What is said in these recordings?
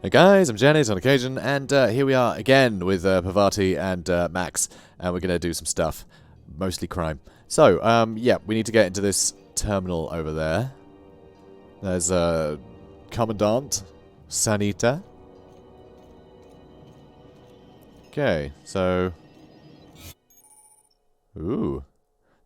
Hey guys, I'm JanetOnOccasion, and here we are again with Pavati and Max, and we're going to do some stuff, mostly crime. So, yeah, we need to get into this terminal over there. There's Commandant Sanita. Okay, so... Ooh.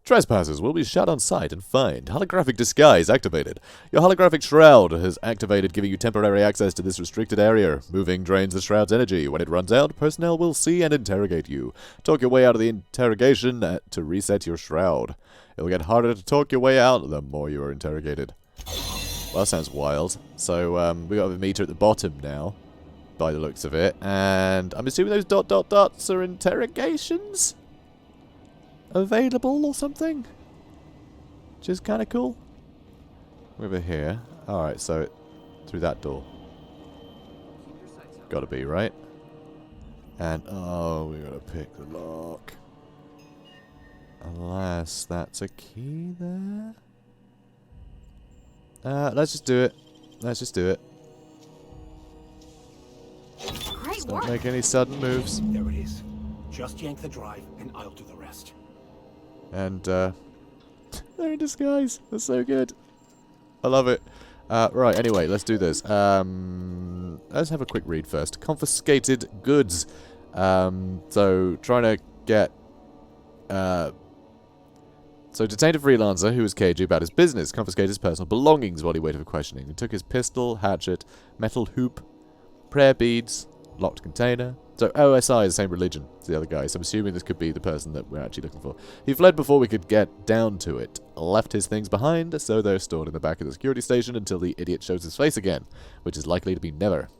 Trespassers will be shot on sight and fined. Holographic disguise activated. Your holographic shroud has activated, giving you temporary access to this restricted area. Moving drains the shroud's energy. When it runs out, personnel will see and interrogate you. Talk your way out of the interrogation to reset your shroud. It'll get harder to talk your way out the more you are interrogated. Well, that sounds wild. So, we got a meter at the bottom now, by the looks of it. And I'm assuming those ... dots are interrogations? Available or something, which is kind of cool. Over here. Alright, so through that door. Gotta be, right? And, oh, we gotta pick the lock. Unless that's a key there. Let's just do it. Let's just do it. Great Don't work. make any sudden moves. There it is. Just yank the drive, and I'll do the rest. And, they're in disguise. That's so good. I love it. Right, anyway, let's do this. Let's have a quick read first. Confiscated goods. So, trying to get... So, detained a freelancer who was cagey about his business. Confiscated his personal belongings while he waited for questioning. He took his pistol, hatchet, metal hoop, prayer beads, locked container. So OSI is the same religion as the other guy, so I'm assuming this could be the person that we're actually looking for. He fled before we could get down to it. Left his things behind, so they're stored in the back of the security station until the idiot shows his face again, which is likely to be never.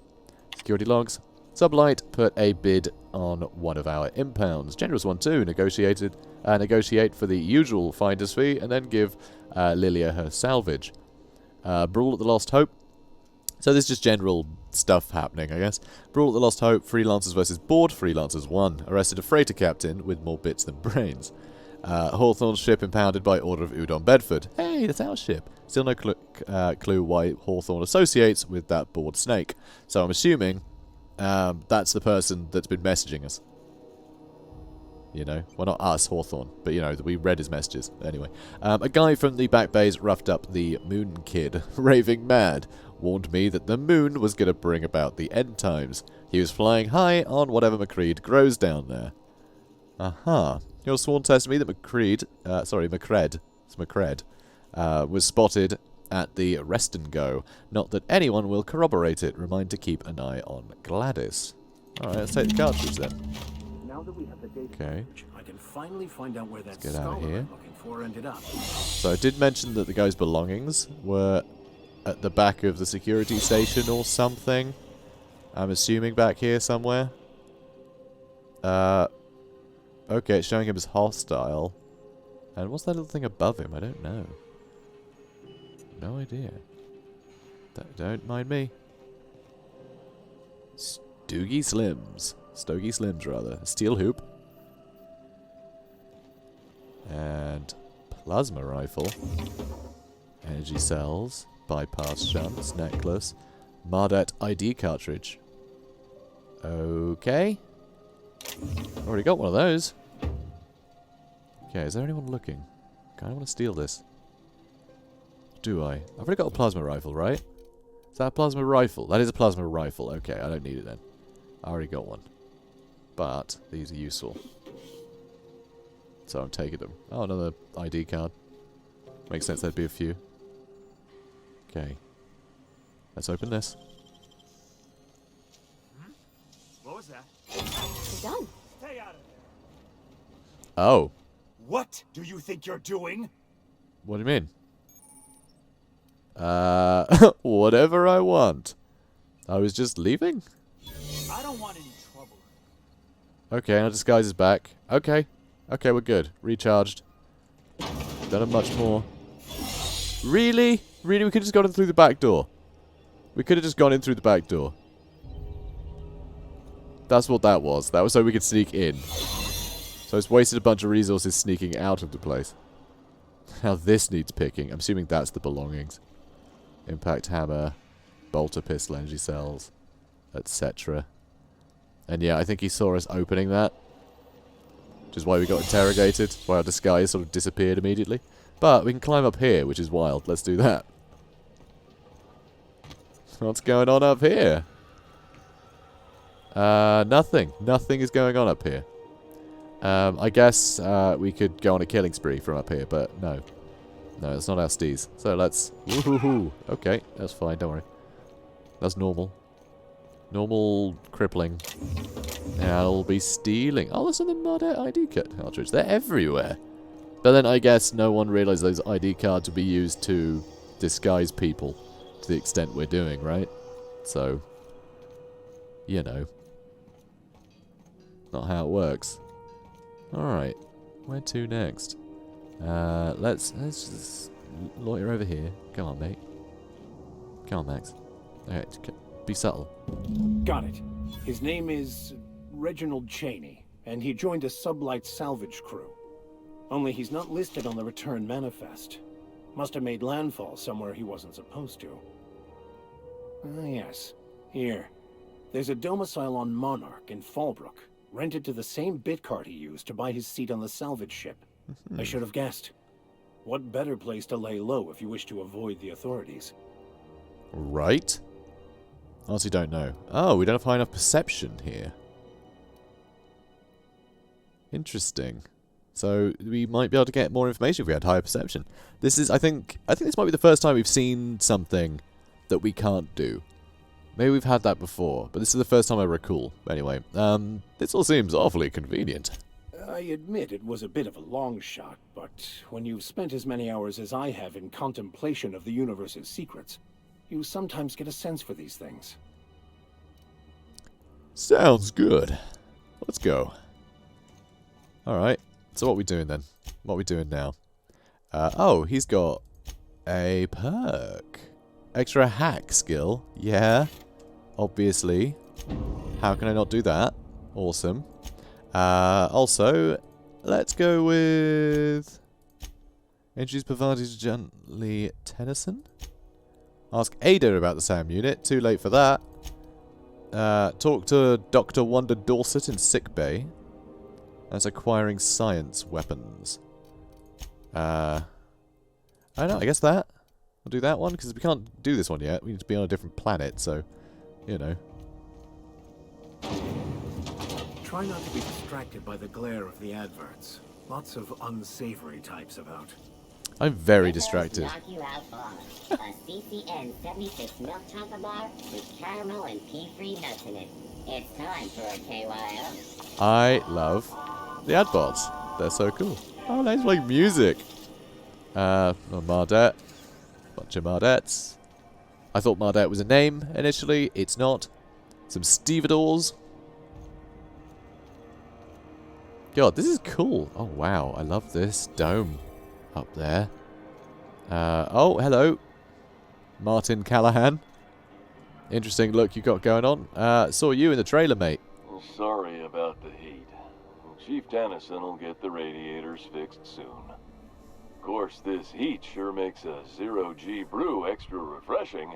Security logs. Sublight put a bid on one of our impounds. Generous one too. Negotiate for the usual finder's fee, and then give Lilia her salvage. Brawl at the Lost Hope. So this is just general stuff happening, I guess. Brawl at the Lost Hope, Freelancers versus Board. Freelancers won. Arrested a freighter captain with more bits than brains. Hawthorne's ship impounded by order of Udon Bedford. Hey, that's our ship. Still no clue why Hawthorne associates with that board snake. So I'm assuming that's the person that's been messaging us. You know, well, not us, Hawthorne, but, you know, we read his messages. Anyway, a guy from the back bays roughed up the Moon Kid, raving mad. Warned me that the moon was going to bring about the end times. He was flying high on whatever McCreed grows down there. Aha. Your sworn testimony that Macred was spotted at the Rest and Go. Not that anyone will corroborate it. Remind to keep an eye on Gladys. Alright, let's take the cartridge then. Now that we have the data, Okay. I can finally find out where that Let's get out of scholar here. I'm looking for ended up. So I did mention that the guy's belongings were at the back of the security station or something. I'm assuming back here somewhere. Okay, it's showing him as hostile. And what's that little thing above him? I don't know. No idea. Don't mind me. Stogie Slims, rather. Steel hoop. And plasma rifle. Energy cells. Bypass shunts. Necklace. Mardet ID cartridge. Okay. Already got one of those. Okay, is there anyone looking? Kinda want to steal this. Do I? I've already got a plasma rifle, right? Is that a plasma rifle? That is a plasma rifle. Okay, I don't need it then. I already got one. But these are useful. So I'm taking them. Oh, another ID card. Makes sense there'd be a few. Okay. Let's open this. What was that? You're done. Stay out of there. Oh. What do you think you're doing? What do you mean? Whatever I want. I was just leaving? I don't want any trouble. Okay, our disguise is back. Okay. Okay, we're good. Recharged. Don't have much more. Really? Really? We could have just gone in through the back door. We could have just gone in through the back door. That's what that was. That was so we could sneak in. So it's wasted a bunch of resources sneaking out of the place. Now this needs picking. I'm assuming that's the belongings. Impact hammer. Bolter pistol, energy cells. etc. And yeah, I think he saw us opening that, which is why we got interrogated, why our disguise sort of disappeared immediately. But we can climb up here, which is wild. Let's do that. What's going on up here? Nothing. Nothing is going on up here. I guess we could go on a killing spree from up here, but no. No, that's not our steez. So let's... Woohoo! Okay, that's fine, don't worry. That's normal. Normal crippling. Now I'll be stealing. Oh, there's some Mardet ID cartridge. They're everywhere. But then I guess no one realized those ID cards would be used to disguise people to the extent we're doing, right? So, you know. Not how it works. Alright. Where to next? Let's just loiter over here. Come on, mate. Come on, Max. Alright, be subtle. Got it. His name is Reginald Cheney, and he joined a sublight salvage crew. Only he's not listed on the return manifest. Must have made landfall somewhere he wasn't supposed to. Ah, yes. Here. There's a domicile on Monarch in Fallbrook, rented to the same bit card he used to buy his seat on the salvage ship. I should have guessed. What better place to lay low if you wish to avoid the authorities? Right? Honestly don't know. Oh, we don't have high enough perception here. Interesting. So we might be able to get more information if we had higher perception. This is, I think this might be the first time we've seen something that we can't do. Maybe we've had that before, but this is the first time I recall. Anyway, this all seems awfully convenient. I admit it was a bit of a long shot, but when you've spent as many hours as I have in contemplation of the universe's secrets, you sometimes get a sense for these things. Sounds good. Let's go. Alright, so what are we doing then? What are we doing now? Oh, he's got a perk. Extra hack skill. Yeah, obviously. How can I not do that? Awesome. Also, let's go with... Introduce Pavati to Gently Tennyson. Ask Ada about the SAM unit. Too late for that. Talk to Dr. Wanda Dorset in sickbay. That's acquiring science weapons. I don't know, I guess that. We'll do that one, because we can't do this one yet. We need to be on a different planet, so, you know. Try not to be distracted by the glare of the adverts. Lots of unsavory types about. I'm very distracted. Knock you out for a CCN 76 milk chocolate bar with caramel and pea-free nuts in it. It's time for a KYO. I love the adbots. They're so cool. Oh, nice like music. Mardet. Bunch of Mardets. I thought Mardet was a name initially. It's not. Some stevedores. God, this is cool. Oh, wow. I love this dome up there. Oh, hello. Martin Callahan. Interesting look you got going on. Saw you in the trailer, mate. Sorry about the heat. Chief Tennyson will get the radiators fixed soon. Of course, this heat sure makes a 0G brew extra refreshing.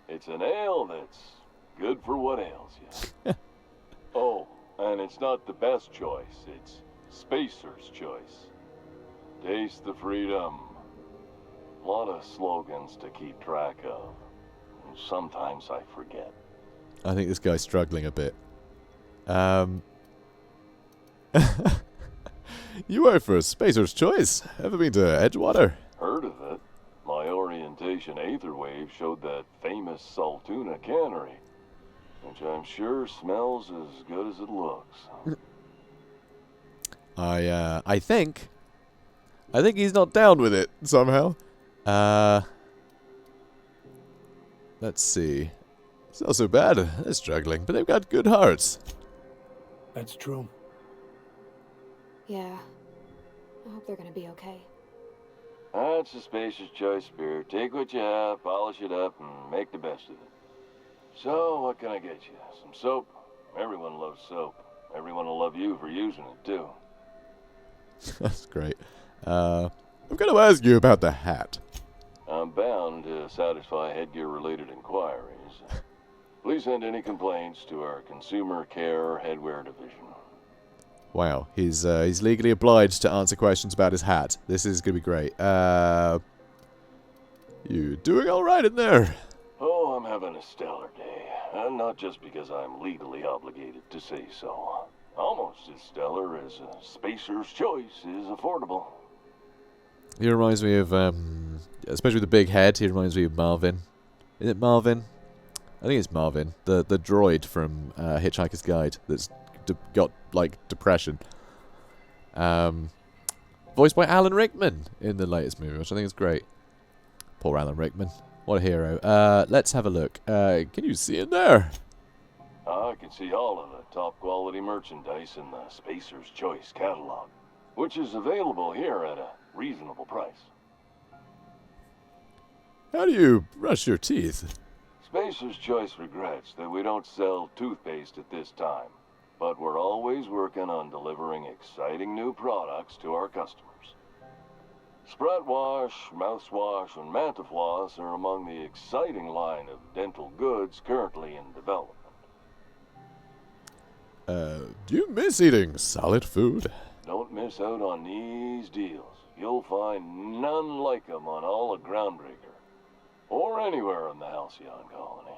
It's an ale that's good for what ails you. Oh, and it's not the best choice. It's Spacer's choice. Taste the freedom. A lot of slogans to keep track of. Sometimes I forget. I think this guy's struggling a bit. You work for a Spacer's Choice. Ever been to Edgewater? Heard of it. My orientation aetherwave showed that famous Saltuna cannery, which I'm sure smells as good as it looks. I think he's not down with it somehow. Let's see. It's not so bad. They're struggling, but they've got good hearts. That's true. Yeah. I hope they're gonna be okay. That's a Spacer's Choice beer. Take what you have, polish it up, and make the best of it. So, what can I get you? Some soap? Everyone loves soap. Everyone will love you for using it, too. That's great. I'm going to ask you about the hat. I'm bound to satisfy headgear-related inquiries. Please send any complaints to our consumer care headwear division. Wow, he's legally obliged to answer questions about his hat. This is gonna be great. You doing all right in there? Oh, I'm having a stellar day. And not just because I'm legally obligated to say so. Almost as stellar as a Spacer's Choice is affordable. He reminds me of, especially with the big head, he reminds me of Marvin. Is it Marvin? I think it's Marvin, the droid from Hitchhiker's Guide that's got, like, depression. Voiced by Alan Rickman in the latest movie, which I think is great. Poor Alan Rickman. What a hero. Let's have a look. Can you see in there? I can see all of the top quality merchandise in the Spacer's Choice catalog, which is available here at a reasonable price. How do you brush your teeth? Spacer's Choice regrets that we don't sell toothpaste at this time, but we're always working on delivering exciting new products to our customers. Spread Wash, Mouthwash, and Mantafloss are among the exciting line of dental goods currently in development. Do you miss eating solid food? Don't miss out on these deals. You'll find none like them on all of Groundbreaker, or anywhere in the Halcyon colony.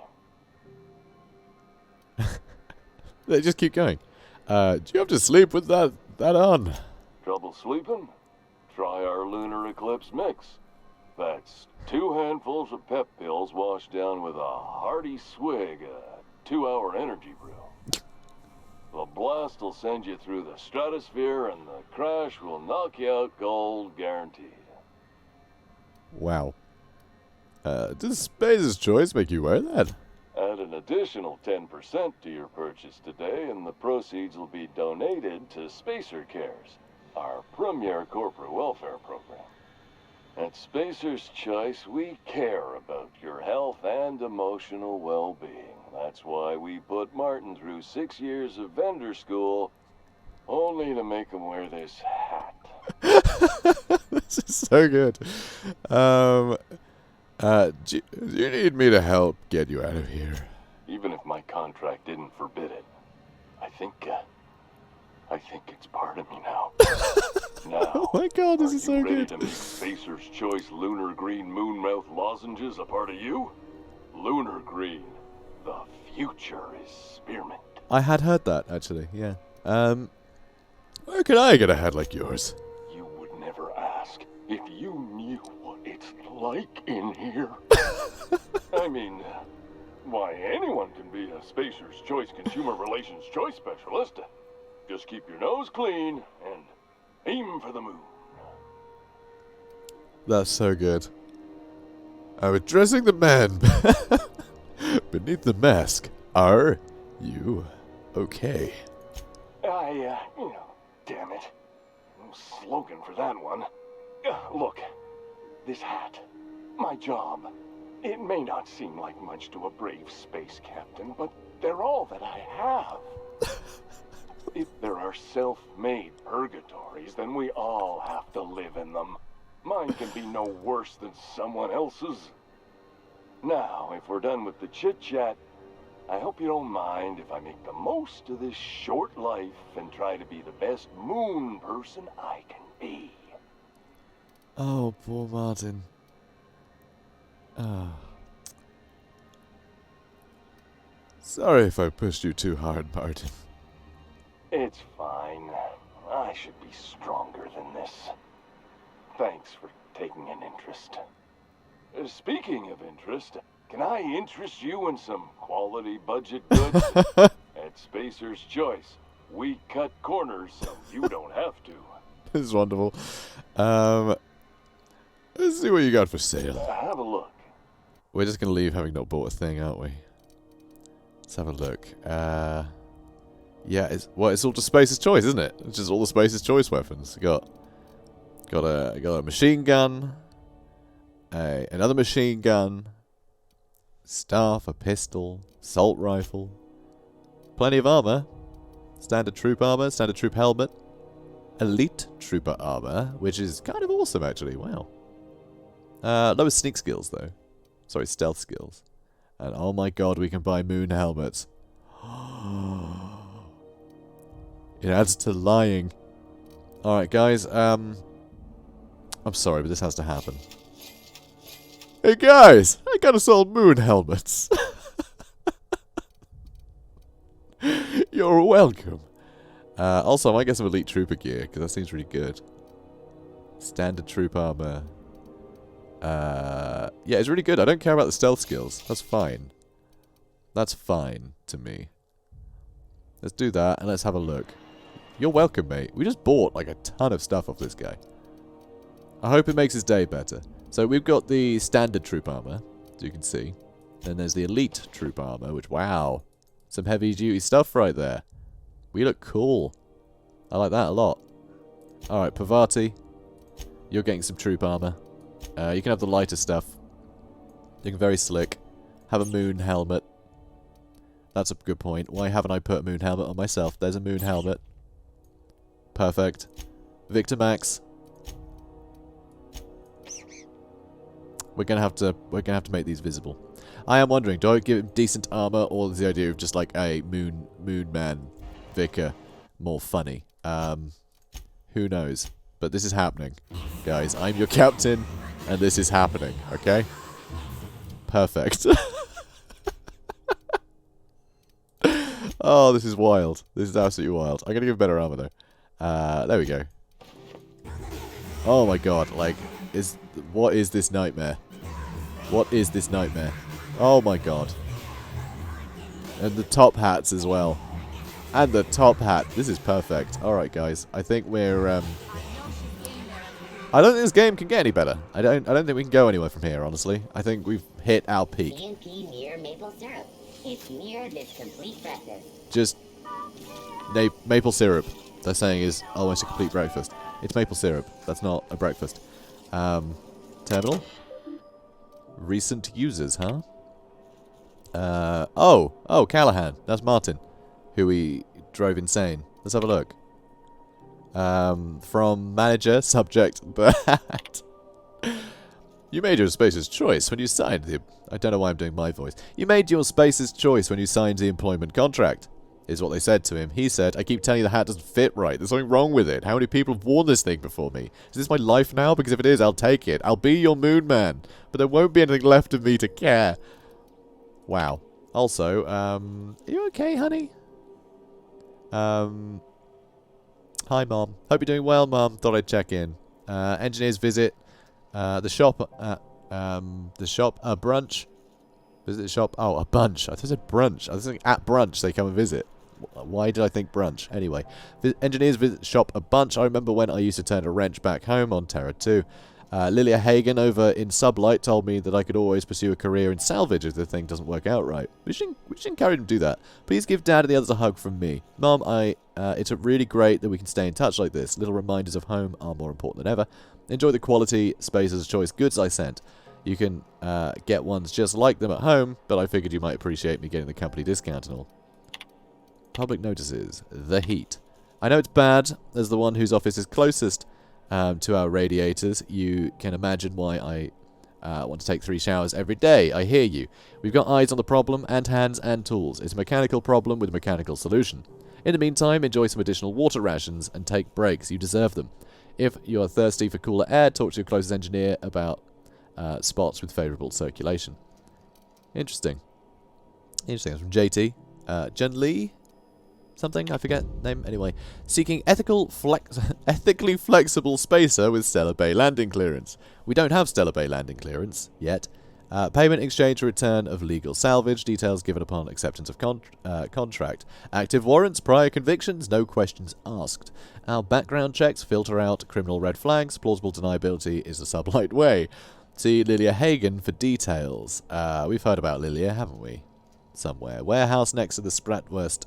They just keep going. Do you have to sleep with that on? Trouble sleeping? Try our Lunar Eclipse mix. That's 2 handfuls of pep pills washed down with a hearty swig of 2-hour energy brew. The blast will send you through the stratosphere, and the crash will knock you out cold, guaranteed. Wow. Does Spacer's Choice make you wear that? Add an additional 10% to your purchase today, and the proceeds will be donated to Spacer Cares, our premier corporate welfare program. At Spacer's Choice, we care about your health and emotional well-being. That's why we put Martin through 6 years of vendor school, only to make him wear this hat. This is so good. Do you need me to help get you out of here? Even if my contract didn't forbid it, I think it's part of me now. Now, Oh my god, this is so are you ready good. to make Spacer's Choice Lunar Green Moonmouth lozenges a part of you? Lunar Green, the future is spearmint. I had heard that, actually, yeah. Where can I get a hat like yours? You would never ask if you knew what it's like in here. I mean, why, anyone can be a Spacer's Choice Consumer Relations Choice Specialist. Just keep your nose clean and aim for the moon. That's so good. I'm addressing the man beneath the mask. Are you okay? Damn it. No slogan for that one. Look, this hat, my job, it may not seem like much to a brave space captain, but they're all that I have. If there are self-made purgatories, then we all have to live in them. Mine can be no worse than someone else's. Now, if we're done with the chit-chat, I hope you don't mind if I make the most of this short life and try to be the best moon person I can be. Oh, poor Martin. Sorry if I pushed you too hard, Martin. It's fine. I should be stronger than this. Thanks for taking an interest. Speaking of interest, can I interest you in some quality budget goods? At Spacer's Choice, we cut corners so you don't have to. This is wonderful. Let's see what you got for sale. Have a look. We're just gonna leave having not bought a thing, aren't we? Let's have a look. Yeah, it's all just Spacer's Choice, isn't it? It's just all the Spacer's Choice weapons. Got a machine gun, another machine gun, staff, a pistol, assault rifle, plenty of armor, standard troop armor, standard troop helmet, elite trooper armor, which is kind of awesome actually. Wow. Lower sneak skills though. Sorry, stealth skills. And oh my god, we can buy moon helmets. It adds to lying. Alright, guys, I'm sorry, but this has to happen. Hey guys, I got us all moon helmets. You're welcome. Also, I might get some elite trooper gear, because that seems really good. Standard troop armor. Yeah, it's really good. I don't care about the stealth skills. That's fine. That's fine to me. Let's do that, and let's have a look. You're welcome, mate. We just bought, like, a ton of stuff off this guy. I hope it makes his day better. So we've got the standard troop armor, as you can see. Then there's the elite troop armor, which, wow. Some heavy-duty stuff right there. We look cool. I like that a lot. Alright, Pavati. You're getting some troop armor. You can have the lighter stuff. Looking very slick. Have a moon helmet. That's a good point. Why haven't I put a moon helmet on myself? There's a moon helmet. Perfect. Victor Max. We're gonna have to make these visible. I am wondering, do I give him decent armor, or is the idea of just like a moon man vicar more funny? Who knows? But this is happening, guys. I'm your captain, and this is happening. Okay. Perfect. Oh, this is wild. This is absolutely wild. I'm gonna give better armor though. There we go. Oh my god! Like, what is this nightmare? What is this nightmare? Oh my god. And the top hats as well. And the top hat. This is perfect. Alright guys. I think we're I don't think this game can get any better. I don't think we can go anywhere from here, honestly. I think we've hit our peak. CNP Mirror Maple Syrup. It's mirrored this complete breakfast. Just maple syrup. They're saying is almost a complete breakfast. It's maple syrup. That's not a breakfast. Terminal. Recent users, huh? Oh, Callahan. That's Martin, who we drove insane. Let's have a look. From manager, subject, that. You made your space's choice when you signed the... I don't know why I'm doing my voice. You made your space's choice when you signed the employment contract, is what they said to him. He said, I keep telling you the hat doesn't fit right. There's something wrong with it. How many people have worn this thing before me? Is this my life now? Because if it is, I'll take it. I'll be your moon man. But there won't be anything left of me to care. Wow. Also, are you okay, honey? Hi, Mom. Hope you're doing well, Mom. Thought I'd check in. Engineers visit the shop brunch. Visit the shop. Oh, a bunch. I thought it said brunch. I was thinking at brunch they come and visit. Why did I think brunch? Anyway, engineers visit shop a bunch. I remember when I used to turn a wrench back home on Terra 2. Lilia Hagen over in Sublight told me that I could always pursue a career in salvage if the thing doesn't work out right. We should encourage him to do that. Please give Dad and the others a hug from me. Mom, it's really great that we can stay in touch like this. Little reminders of home are more important than ever. Enjoy the quality, space as a choice goods I sent. You can get ones just like them at home, but I figured you might appreciate me getting the company discount and all. Public notices. The heat. I know it's bad, as the one whose office is closest to our radiators. You can imagine why I want to take 3 showers every day. I hear you. We've got eyes on the problem, and hands and tools. It's a mechanical problem with a mechanical solution. In the meantime, enjoy some additional water rations and take breaks. You deserve them. If you're thirsty for cooler air, talk to your closest engineer about spots with favourable circulation. Interesting. Interesting. That's from JT. Jun Lee? Something? I forget name. Anyway. Seeking ethically flexible spacer with Stellar Bay landing clearance. We don't have Stellar Bay landing clearance yet. Payment, exchange, or return of legal salvage. Details given upon acceptance of contract. Active warrants, prior convictions, no questions asked. Our background checks filter out criminal red flags. Plausible deniability is the sublight way. See Lilia Hagen for details. We've heard about Lilia, haven't we? Somewhere. Warehouse next to the Spratwurst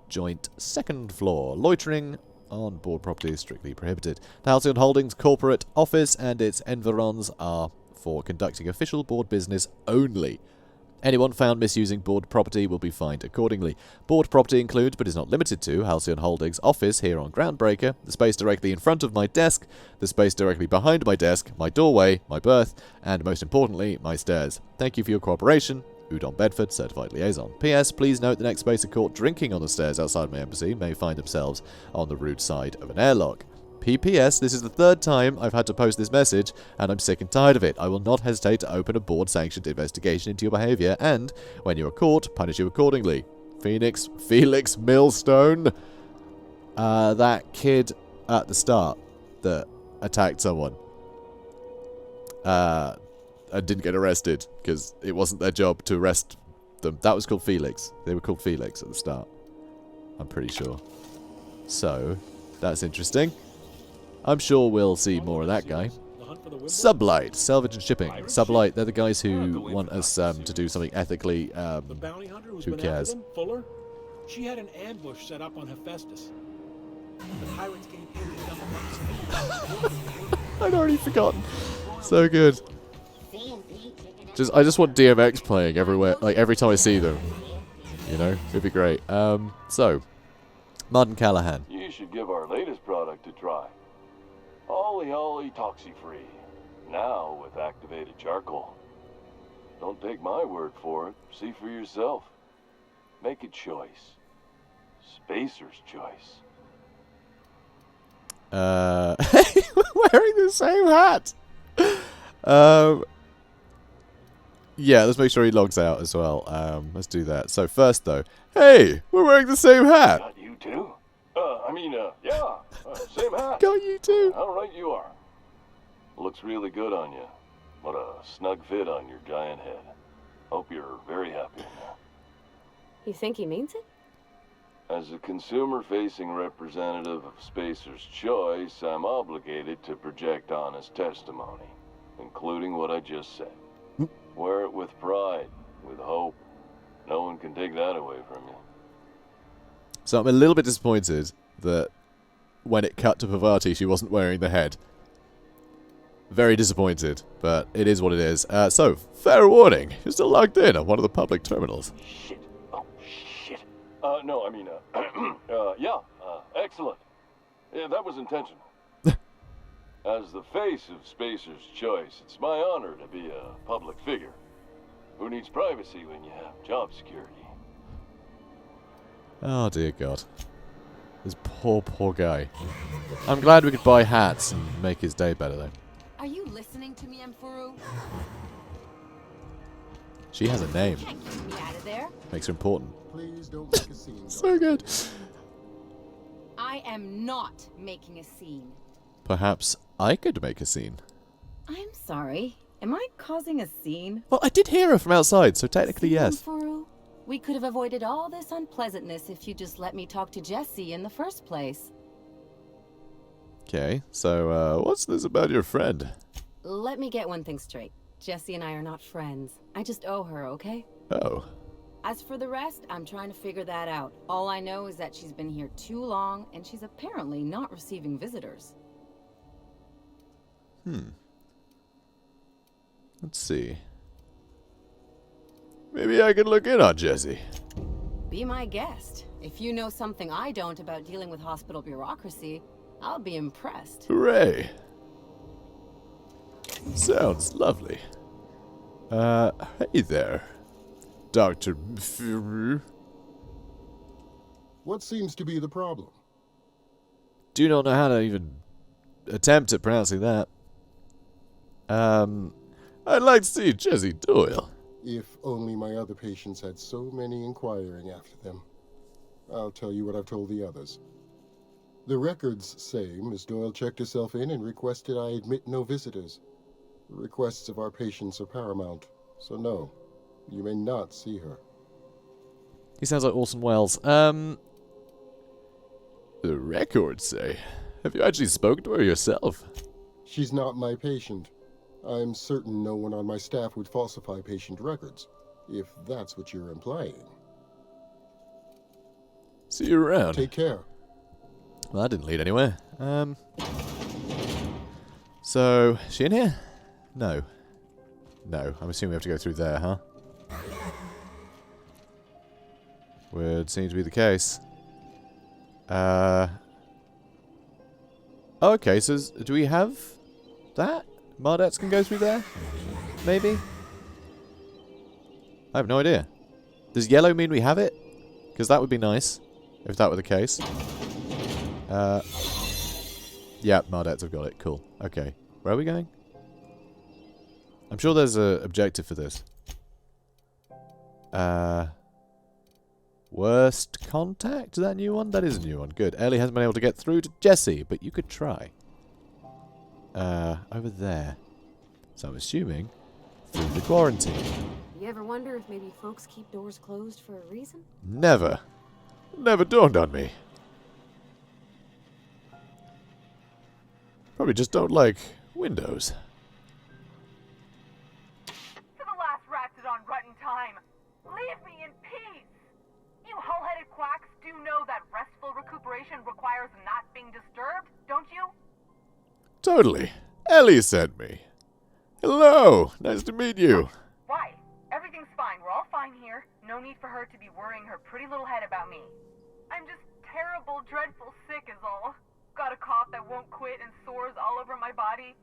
joint, 2nd floor. Loitering on board property is strictly prohibited. The Halcyon Holdings corporate office and its environs are for conducting official board business only. Anyone found misusing board property will be fined accordingly. Board property includes, but is not limited to, Halcyon Holdings' office here on Groundbreaker, the space directly in front of my desk, the space directly behind my desk, my doorway, my berth, and most importantly, my stairs. Thank you for your cooperation. Udon Bedford, Certified Liaison. P.S. Please note the next space are caught drinking on the stairs outside my embassy may find themselves on the rude side of an airlock. P.P.S. This is the third time I've had to post this message, and I'm sick and tired of it. I will not hesitate to open a board-sanctioned investigation into your behaviour, and, when you are caught, punish you accordingly. Felix Millstone. That kid at the start that attacked someone. And didn't get arrested, because it wasn't their job to arrest them. That was called Felix. They were called Felix at the start. I'm pretty sure. So, that's interesting. I'm sure we'll see more of that guy. Sublight, salvage and shipping. Sublight, they're the guys who want us to do something ethically. The bounty hunter who's who been after cares? them, Fuller? She had an ambush set up on Hephaestus. The pirates gave him the double. I'd already forgotten. So good. I just want DMX playing everywhere, like every time I see them. You know, it'd be great. So, Martin Callahan. You should give our latest product a try. Ollie Toxi-Free. Now with activated charcoal. Don't take my word for it. See for yourself. Make a choice. Spacer's choice. We're wearing the same hat. Yeah, let's make sure he logs out as well. Let's do that. So first though, hey, we're wearing the same hat. Got you too? Yeah. Same hat. Got you too. How right you are. Looks really good on you. What a snug fit on your giant head. Hope you're very happy in there. You think he means it? As a consumer-facing representative of Spacer's Choice, I'm obligated to project honest testimony, including what I just said. Wear it with pride, with hope. No one can take that away from you. So I'm a little bit disappointed that when it cut to Pavati, she wasn't wearing the head. Very disappointed, but it is what it is. So, fair warning. You're still logged in on one of the public terminals. Shit. Oh, shit. Excellent. Yeah, that was intentional. As the face of Spacer's Choice, it's my honor to be a public figure. Who needs privacy when you have job security? Oh dear God. This poor guy. I'm glad we could buy hats and make his day better though. Are you listening to me, Mfuru? She has a name. You can't keep me out of there. Makes her important. Please don't make a scene. So good. I am not making a scene. Perhaps I could make a scene. I'm sorry. Am I causing a scene? Well, I did hear her from outside, so technically See, yes. Mfuru? We could have avoided all this unpleasantness if you just let me talk to Jesse in the first place. Okay, so what's this about your friend? Let me get one thing straight. Jesse and I are not friends. I just owe her, okay? Oh. As for the rest, I'm trying to figure that out. All I know is that she's been here too long, and she's apparently not receiving visitors. Let's see. Maybe I could look in on Jesse. Be my guest. If you know something I don't about dealing with hospital bureaucracy, I'll be impressed. Hooray. Sounds lovely. Hey there, Dr. Mfuru. What seems to be the problem? Do not know how to even attempt at pronouncing that. I'd like to see Jesse Doyle. If only my other patients had so many inquiring after them. I'll tell you what I've told the others. The records say Miss Doyle checked herself in and requested I admit no visitors. The requests of our patients are paramount, so no, you may not see her. He sounds like Orson Welles. The records say. Have you actually spoken to her yourself? She's not my patient. I'm certain no one on my staff would falsify patient records, if that's what you're implying. See you around. Take care. Well, that didn't lead anywhere. So, is she in here? No. No, I'm assuming we have to go through there, huh? Would seem to be the case. Okay, so do we have that? Mardets can go through there? Maybe? I have no idea. Does yellow mean we have it? Because that would be nice, if that were the case. Yeah, Mardettes have got it. Cool. Okay. Where are we going? I'm sure there's an objective for this. Worst contact? Is that a new one? That is a new one. Good. Ellie hasn't been able to get through to Jesse, but you could try. Over there. So I'm assuming through the quarantine. You ever wonder if maybe folks keep doors closed for a reason? Never. Never dawned on me. Probably just don't like windows. To the last ratted on rotten time, leave me in peace! You hull-headed quacks do know that restful recuperation requires not being disturbed, don't you? Totally. Ellie sent me. Hello. Nice to meet you. Why? Everything's fine. We're all fine here. No need for her to be worrying her pretty little head about me. I'm just terrible, dreadful sick is all. Got a cough that won't quit and sores all over my body.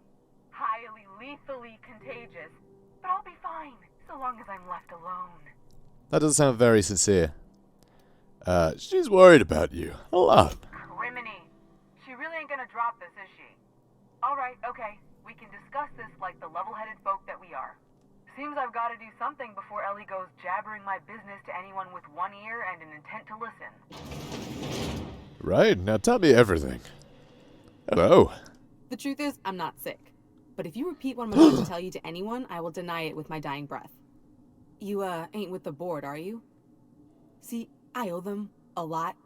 Highly, lethally contagious. But I'll be fine, so long as I'm left alone. That doesn't sound very sincere. She's worried about you. A lot. Criminy. She really ain't gonna drop this, is she? Alright, okay. We can discuss this like the level-headed folk that we are. Seems I've got to do something before Ellie goes jabbering my business to anyone with one ear and an intent to listen. Right, now tell me everything. Hello. The truth is, I'm not sick. But if you repeat what I'm about to tell you to anyone, I will deny it with my dying breath. You, ain't with the board, are you? See, I owe them a lot.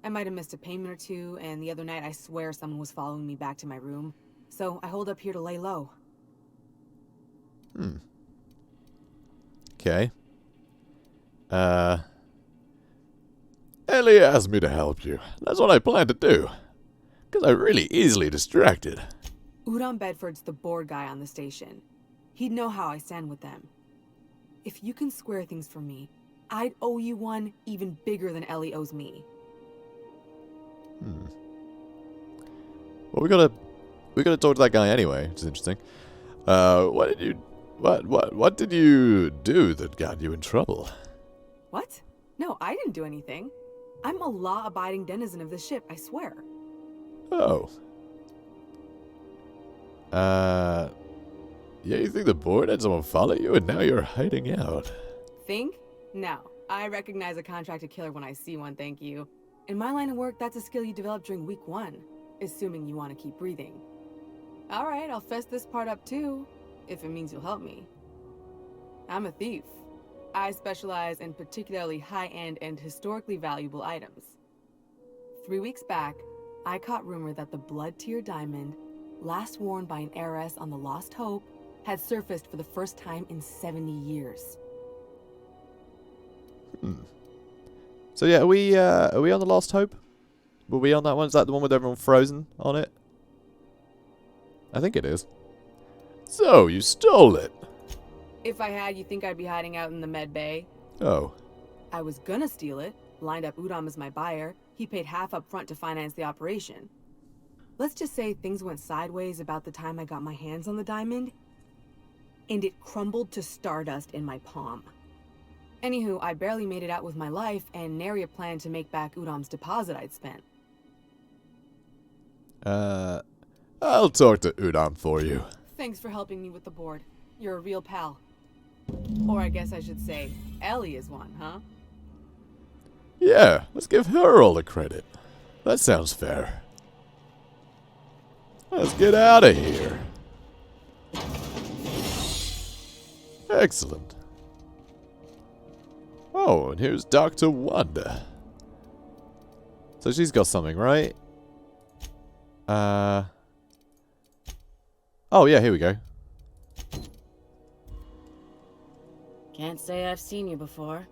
I might have missed a payment or two, and the other night I swear someone was following me back to my room. So I hold up here to lay low. Okay. Ellie asked me to help you. That's what I plan to do. Because I'm really easily distracted. Udon Bedford's the board guy on the station. He'd know how I stand with them. If you can square things for me, I'd owe you one even bigger than Ellie owes me. Well, we gotta talk to that guy anyway, which is interesting. What did you do that got you in trouble? What? No, I didn't do anything. I'm a law-abiding denizen of the ship, I swear. Oh. Yeah, you think the board had someone follow you and now you're hiding out? Think? No. I recognize a contracted killer when I see one, thank you. In my line of work, that's a skill you develop during week 1, assuming you want to keep breathing. Alright, I'll fess this part up too, if it means you'll help me. I'm a thief. I specialize in particularly high-end and historically valuable items. 3 weeks back, I caught rumor that the blood-tier diamond, last worn by an heiress on the Lost Hope, had surfaced for the first time in 70 years. So yeah, are we on the Lost Hope? Were we on that one? Is that the one with everyone frozen on it? I think it is. So, you stole it! If I had, you think I'd be hiding out in the med bay? Oh. I was gonna steal it, lined up Udom as my buyer. He paid half up front to finance the operation. Let's just say things went sideways about the time I got my hands on the diamond, and it crumbled to stardust in my palm. Anywho, I barely made it out with my life, and nary a plan to make back Udom's deposit I'd spent. I'll talk to Udom for you. Thanks for helping me with the board. You're a real pal. Or I guess I should say, Ellie is one, huh? Yeah, let's give her all the credit. That sounds fair. Let's get out of here. Excellent. Oh, and here's Dr. Wanda. So she's got something, right? Oh, yeah, here we go. Can't say I've seen you before.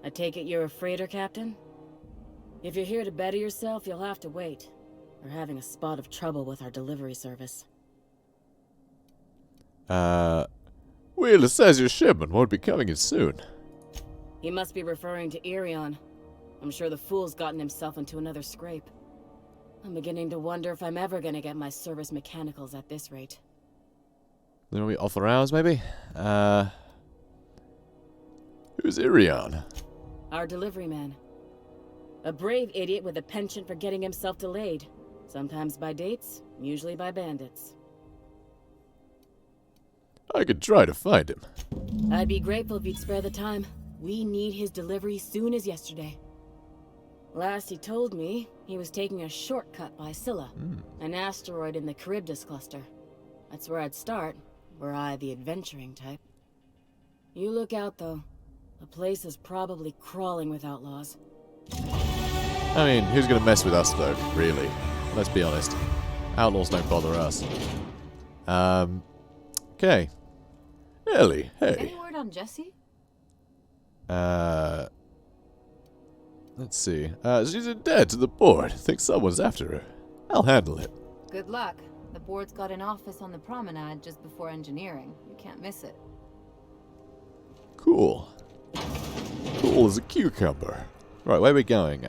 I take it you're a freighter captain? If you're here to better yourself, you'll have to wait. We're having a spot of trouble with our delivery service. Wheeler says your shipment won't be coming in soon. He must be referring to Irion. I'm sure the fool's gotten himself into another scrape. I'm beginning to wonder if I'm ever gonna get my service mechanicals at this rate. Then we offer ours, maybe? Who's Irion? Our delivery man. A brave idiot with a penchant for getting himself delayed. Sometimes by dates, usually by bandits. I could try to find him. I'd be grateful if you'd spare the time. We need his delivery soon as yesterday. Last he told me, he was taking a shortcut by Scylla, an asteroid in the Charybdis cluster. That's where I'd start, were I the adventuring type. You look out, though. The place is probably crawling with outlaws. I mean, who's gonna mess with us, though, really? Let's be honest. Outlaws don't bother us. Okay. Ellie, hey. Any word on Jessie? Let's see. She's in debt to the board. Think someone's after her. I'll handle it. Good luck. The board's got an office on the promenade just before engineering. You can't miss it. Cool. Cool as a cucumber. Right, where are we going?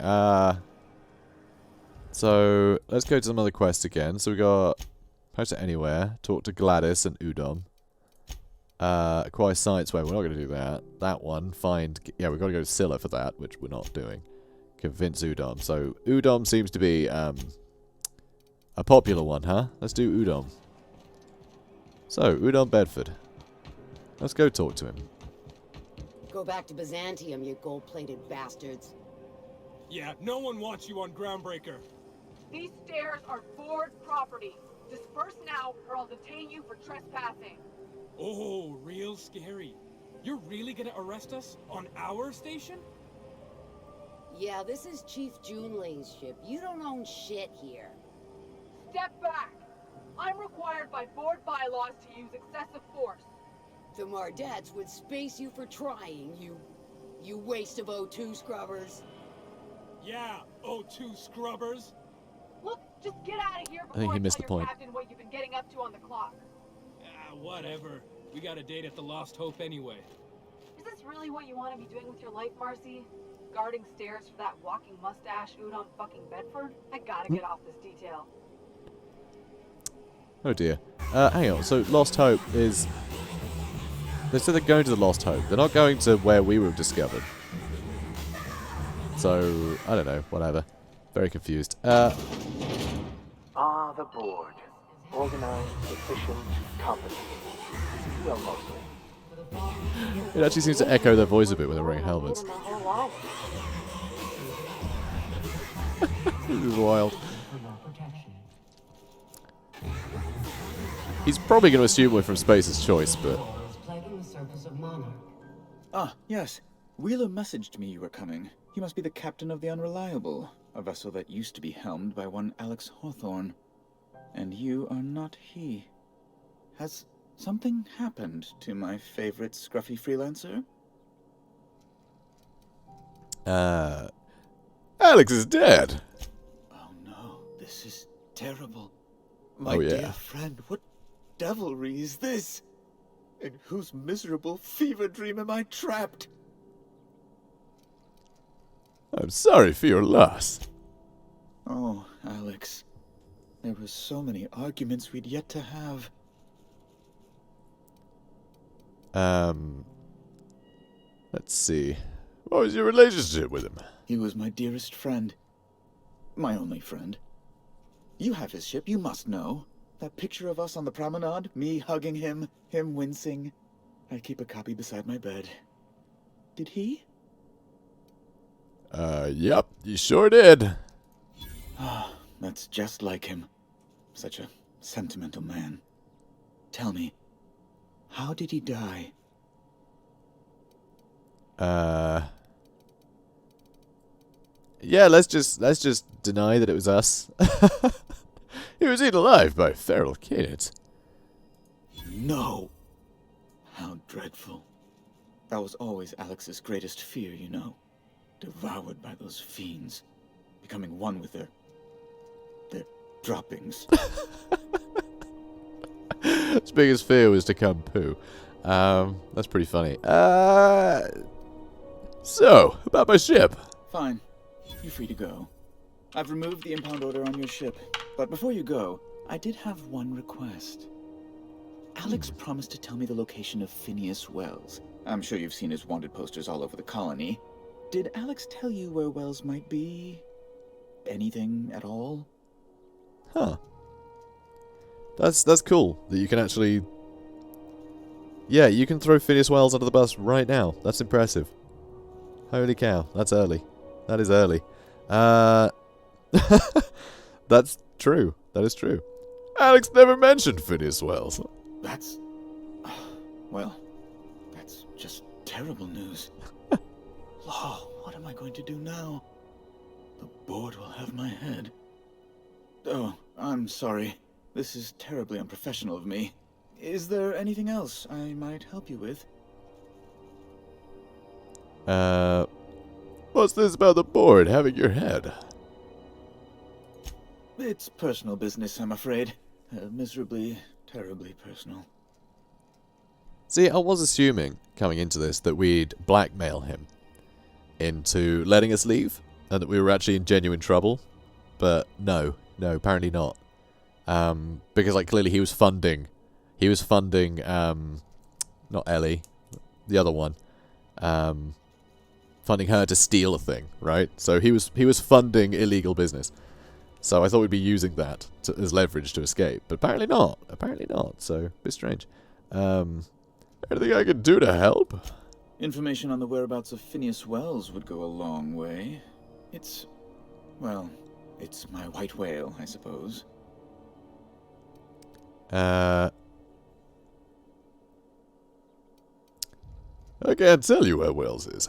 So, let's go to some other quests again. So we got Post It Anywhere, talk to Gladys and Udom. Acquire science where we're not going to do that. That one, find... Yeah, we've got to go to Scylla for that, which we're not doing. Convince Udom. So, Udom seems to be a popular one, huh? Let's do Udom. So, Udom Bedford. Let's go talk to him. Go back to Byzantium, you gold-plated bastards. Yeah, no one wants you on Groundbreaker. These stairs are board property. Disperse now, or I'll detain you for trespassing. Oh, real scary. You're really gonna arrest us on our station? Yeah, this is Chief Junling's ship. You don't own shit here. Step back. I'm required by board bylaws to use excessive force. The Mardettes would space you for trying, you waste of O2 scrubbers. Yeah, O2 scrubbers. Look, just get out of here before I think he I missed tell the your point. captain what you've been getting up to on the clock. Whatever. We got a date at the Lost Hope anyway. Is this really what you want to be doing with your life, Marcy? Guarding stairs for that walking mustache Udon fucking Bedford? I gotta get off this detail. Oh dear. Hang on, so Lost Hope is... They said they're going to the Lost Hope. They're not going to where we were discovered. So, I don't know, whatever. Very confused. The board. Organized, efficient, competent. Well, mostly. It actually seems to echo their voice a bit when they're wearing helmets. This is wild. He's probably going to assume we're from Space's Choice, but... Ah, yes. Wheeler messaged me you were coming. He must be the captain of the Unreliable, a vessel that used to be helmed by one Alex Hawthorne. And you are not he. Has something happened to my favorite scruffy freelancer? Alex is dead! Oh no, this is terrible. My Oh, yeah. dear friend, what devilry is this? In whose miserable fever dream am I trapped? I'm sorry for your loss. Oh, Alex. There were so many arguments we'd yet to have. Let's see. What was your relationship with him? He was my dearest friend. My only friend. You have his ship, you must know. That picture of us on the promenade, me hugging him, him wincing. I keep a copy beside my bed. Did he? Yep, you sure did. Ah, that's just like him. Such a sentimental man. Tell me, how did he die? Yeah, let's just deny that it was us. He was eaten alive by feral canids. No! How dreadful. That was always Alex's greatest fear, you know. Devoured by those fiends. Becoming one with their droppings. His biggest fear was to come poo. That's pretty funny. So, about my ship. Fine. You're free to go. I've removed the impound order on your ship. But before you go, I did have one request. Alex promised to tell me the location of Phineas Wells. I'm sure you've seen his wanted posters all over the colony. Did Alex tell you where Wells might be? Anything at all? Huh. That's cool that you can actually... Yeah, you can throw Phineas Wells under the bus right now. That's impressive. Holy cow, that's early. That is early. That's true. That is true. Alex never mentioned Phineas Wells. That's... well, that's just terrible news. Law, what am I going to do now? The board will have my head. Oh, I'm sorry. This is terribly unprofessional of me. Is there anything else I might help you with? What's this about the board having your head? It's personal business, I'm afraid. Miserably, terribly personal. See, I was assuming, coming into this, that we'd blackmail him into letting us leave, and that we were actually in genuine trouble. But no, apparently not. Because, like, clearly he was funding, not Ellie, the other one, funding her to steal a thing, right? So he was funding illegal business. So I thought we'd be using that as leverage to escape, but apparently not. So, a bit strange. Anything I can do to help? Information on the whereabouts of Phineas Wells would go a long way. It's my white whale, I suppose. I can't tell you where Wells is.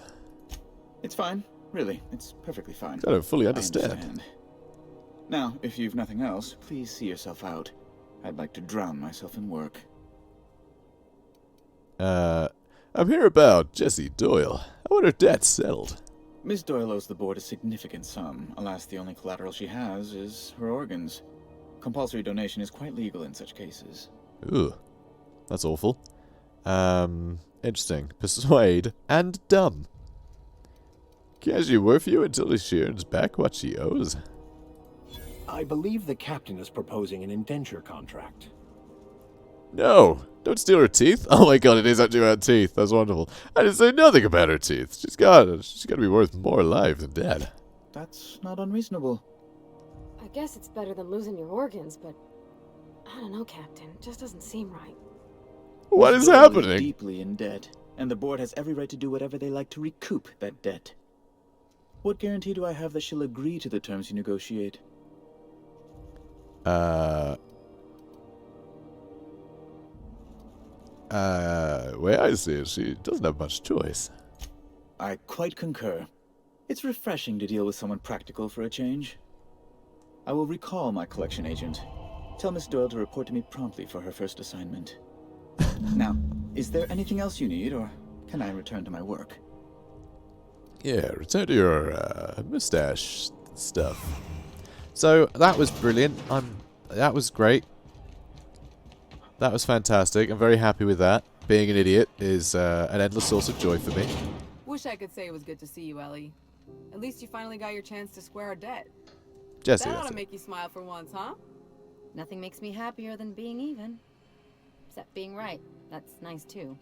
It's fine, really. It's perfectly fine. I don't fully I understand. Now, if you've nothing else, please see yourself out. I'd like to drown myself in work. I'm here about Jessie Doyle. I wonder if that's settled. Miss Doyle owes the board a significant sum. Alas, the only collateral she has is her organs. Compulsory donation is quite legal in such cases. Ooh, that's awful. Interesting. Persuade and dumb. Can she work for you until she earns back what she owes? I believe the captain is proposing an indenture contract. No, don't steal her teeth. Oh my god, it is actually about teeth. That's wonderful. I didn't say nothing about her teeth. She's got to be worth more alive than dead. That's not unreasonable. I guess it's better than losing your organs, but I don't know, Captain. It just doesn't seem right. What is Doyle happening? Is deeply in debt, and the board has every right to do whatever they like to recoup that debt. What guarantee do I have that she'll agree to the terms you negotiate? Way I see it, she doesn't have much choice. I quite concur. It's refreshing to deal with someone practical for a change. I will recall my collection agent. Tell Miss Doyle to report to me promptly for her first assignment. Now, is there anything else you need, or can I return to my work? Yeah, return to your mustache stuff. So that was brilliant. That was great. That was fantastic. I'm very happy with that. Being an idiot is an endless source of joy for me. Wish I could say it was good to see you, Ellie. At least you finally got your chance to square our debt. Jessie, that ought to make you smile for once, huh? Nothing makes me happier than being even. Except being right. That's nice too.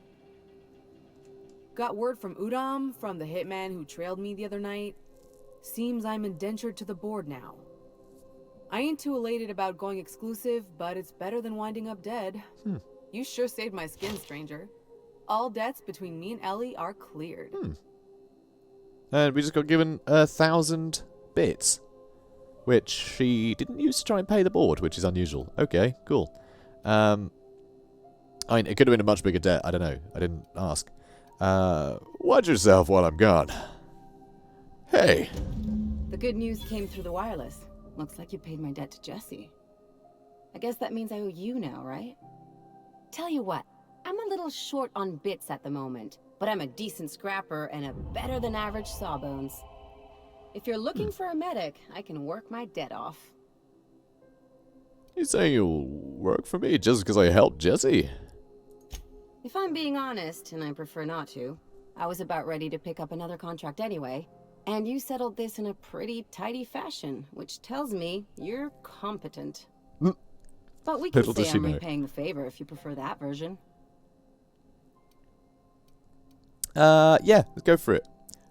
Got word from Udom, from the hitman who trailed me the other night. Seems I'm indentured to the board now. I ain't too elated about going exclusive, but it's better than winding up dead. You sure saved my skin, stranger. All debts between me and Ellie are cleared. And we just got given 1,000 bits, which she didn't use to try and pay the board, which is unusual. Okay, cool. I mean, it could have been a much bigger debt. I don't know. I didn't ask. Watch yourself while I'm gone. Hey. The good news came through the wireless. Looks like you paid my debt to Jessie. I guess that means I owe you now, right? Tell you what, I'm a little short on bits at the moment, but I'm a decent scrapper and a better than average sawbones. If you're looking for a medic, I can work my debt off. You saying you'll work for me just because I helped Jessie? If I'm being honest, and I prefer not to, I was about ready to pick up another contract anyway. And you settled this in a pretty tidy fashion, which tells me you're competent. But we can say I'm repaying the favor if you prefer that version. Yeah, let's go for it.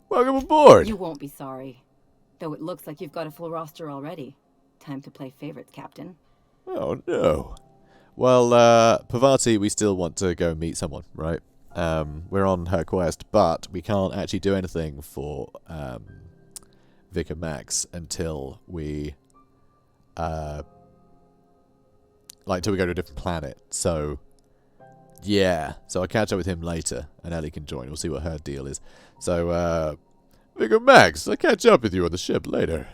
Welcome aboard! You won't be sorry. Though it looks like you've got a full roster already. Time to play favorites, Captain. Oh, no. Well, Pavati, we still want to go and meet someone, right? We're on her quest, but we can't actually do anything for Vic and Max until we till we go to a different planet. So yeah, so I'll catch up with him later, and Ellie can join. We'll see what her deal is. So Vic and Max, I'll catch up with you on the ship later.